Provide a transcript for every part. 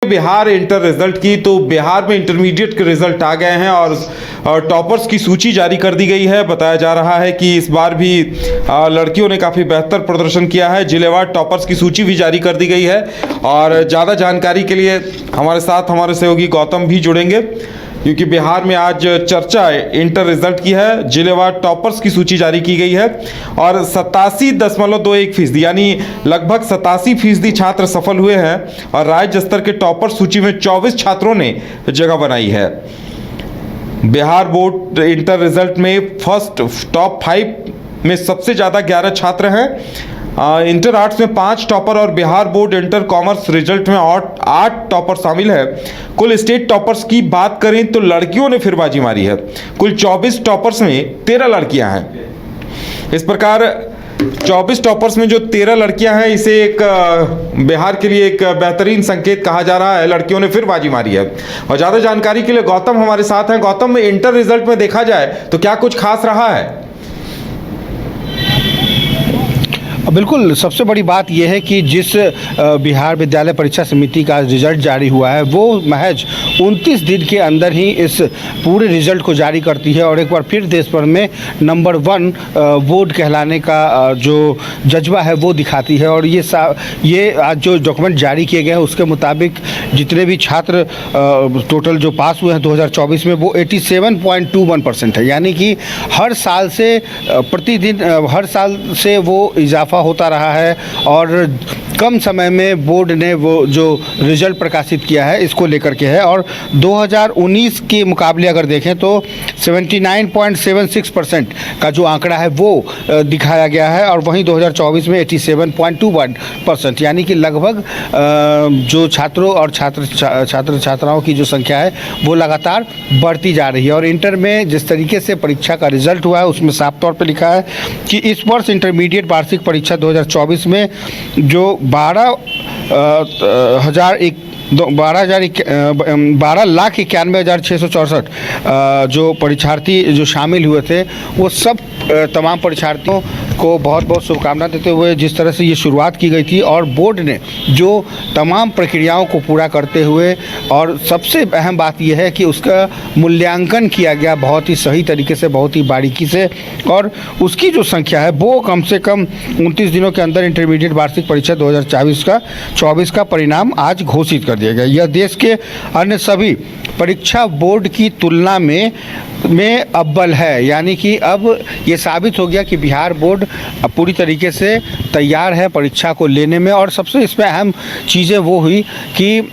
Bihar inter result की, तो बिहार में इंटरमीडिएट के रिजल्ट आ गए हैं और टॉपर्स की सूची जारी कर दी गई है। बताया जा रहा है कि इस बार भी लड़कियों ने काफ़ी बेहतर प्रदर्शन किया है। जिलेवार टॉपर्स की सूची भी जारी कर दी गई है और ज़्यादा जानकारी के लिए हमारे साथ हमारे सहयोगी गौतम भी जुड़ेंगे, क्योंकि बिहार में आज चर्चा इंटर रिजल्ट की है। जिलेवार टॉपर्स की सूची जारी की गई है और 87.21% यानी लगभग 87% छात्र सफल हुए हैं और राज्य स्तर के टॉपर सूची में 24 छात्रों ने जगह बनाई है। बिहार बोर्ड इंटर रिजल्ट में फर्स्ट टॉप 5 में सबसे ज़्यादा 11 छात्र हैं। इंटर आर्ट्स में 5 टॉपर और Bihar board inter commerce result में 8 टॉपर शामिल है। कुल स्टेट टॉपर्स की बात करें तो लड़कियों ने फिर बाजी मारी है। कुल 24 टॉपर्स में 13 लड़कियां हैं। इस प्रकार 24 टॉपर्स में जो 13 लड़कियां हैं, इसे एक बिहार के लिए एक बेहतरीन संकेत कहा जा रहा है। लड़कियों ने फिर बाजी मारी है। और ज़्यादा जानकारी के लिए गौतम हमारे साथ हैं। गौतम, इंटर रिजल्ट में देखा जाए तो क्या कुछ खास रहा है? बिल्कुल, सबसे बड़ी बात यह है कि जिस बिहार विद्यालय परीक्षा समिति का रिजल्ट जारी हुआ है वो महज 29 दिन के अंदर ही इस पूरे रिजल्ट को जारी करती है और एक बार फिर देश भर में नंबर 1 बोर्ड कहलाने का जो जज्बा है वो दिखाती है। और ये आज जो डॉक्यूमेंट जारी किए गए हैं उसके मुताबिक जितने भी छात्र टोटल जो पास हुए हैं 2024 में वो 87.21% है, यानी कि हर साल से प्रतिदिन हर साल से वो इजाफा होता रहा है। और कम समय में बोर्ड ने वो जो रिजल्ट प्रकाशित किया है इसको लेकर के है। और 2019 के मुकाबले अगर देखें तो 79.76% का जो आंकड़ा है वो दिखाया गया है और वहीं 2024 में 87.21%, यानी कि लगभग जो छात्रों और छात्राओं की जो संख्या है वो लगातार बढ़ती जा रही है। और इंटर में जिस तरीके से परीक्षा का रिजल्ट हुआ है उसमें साफ तौर पर लिखा है कि इस वर्ष इंटरमीडिएट वार्षिक परीक्षा 2024 में जो 12,91,664 जो परीक्षार्थी जो शामिल हुए थे वो सब तमाम परीक्षार्थियों को बहुत बहुत शुभकामनाएं देते हुए जिस तरह से ये शुरुआत की गई थी और बोर्ड ने जो तमाम प्रक्रियाओं को पूरा करते हुए, और सबसे अहम बात यह है कि उसका मूल्यांकन किया गया बहुत ही सही तरीके से, बहुत ही बारीकी से, और उसकी जो संख्या है वो कम से कम 29 दिनों के अंदर इंटरमीडिएट वार्षिक परीक्षा 2024 का परिणाम आज घोषित कर दिया गया। यह देश के अन्य सभी परीक्षा बोर्ड की तुलना में अव्वल है, यानी कि अब ये साबित हो गया कि बिहार बोर्ड पूरी तरीके से तैयार है परीक्षा को लेने में। और सबसे इसमें अहम चीज़ें वो हुई कि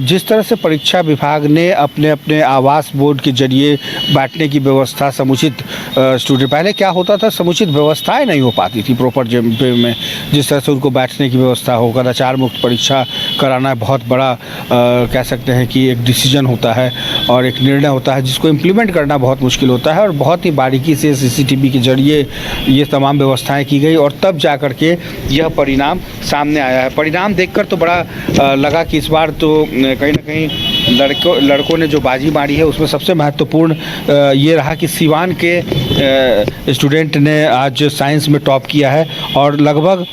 जिस तरह से परीक्षा विभाग ने अपने अपने आवास बोर्ड के जरिए बैठने की व्यवस्था समुचित स्टूडेंट, पहले क्या होता था समुचित व्यवस्थाएं नहीं हो पाती थी प्रॉपर में, जिस तरह से उनको बैठने की व्यवस्था हो, कदाचार मुक्त परीक्षा कराना बहुत बड़ा कह सकते हैं कि एक डिसीजन होता है और एक निर्णय होता है जिसको इम्प्लीमेंट करना बहुत मुश्किल होता है। और बहुत ही बारीकी से सीसीटीवी के जरिए ये तमाम व्यवस्थाएं की गई और तब जा कर के यह परिणाम सामने आया है। परिणाम देखकर तो बड़ा लगा कि इस बार तो कहीं ना कहीं लड़कों ने जो बाजी मारी है उसमें सबसे महत्वपूर्ण ये रहा कि सिवान के स्टूडेंट ने आज साइंस में टॉप किया है और लगभग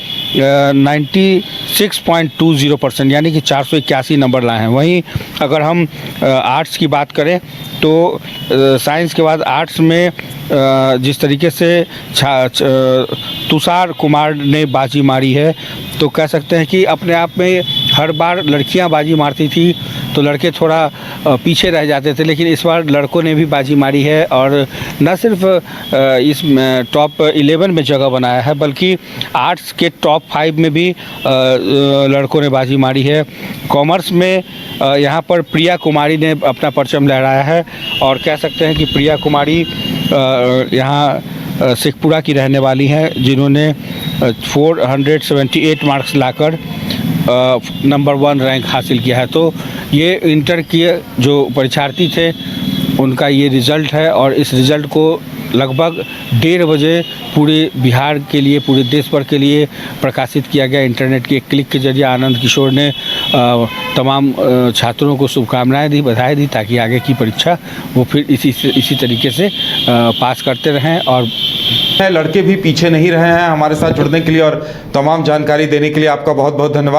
96.20% यानी कि 481 नंबर लाए हैं। वहीं अगर हम आर्ट्स की बात करें तो साइंस के बाद आर्ट्स में जिस तरीके से तुषार कुमार ने बाजी मारी है तो कह सकते हैं कि अपने आप में हर बार लड़कियां बाजी मारती थी तो लड़के थोड़ा पीछे रह जाते थे, लेकिन इस बार लड़कों ने भी बाजी मारी है और न सिर्फ इस टॉप 11 में जगह बनाया है बल्कि आर्ट्स के टॉप 5 में भी लड़कों ने बाजी मारी है। कॉमर्स में यहाँ पर प्रिया कुमारी ने अपना परचम लहराया है और कह सकते हैं कि प्रिया कुमारी यहाँ शेखपुरा की रहने वाली हैं जिन्होंने 478 मार्क्स लाकर नंबर 1 रैंक हासिल किया है। तो ये इंटर के जो परीक्षार्थी थे उनका ये रिज़ल्ट है और इस रिज़ल्ट को लगभग 1:30 बजे पूरे बिहार के लिए, पूरे देश भर के लिए प्रकाशित किया गया। इंटरनेट के एक क्लिक के जरिए आनंद किशोर ने तमाम छात्रों को शुभकामनाएं दी, बधाई दी ताकि आगे की परीक्षा वो फिर इसी तरीके से पास करते रहें। और लड़के भी पीछे नहीं रहे हैं। हमारे साथ जुड़ने के लिए और तमाम जानकारी देने के लिए आपका बहुत बहुत धन्यवाद।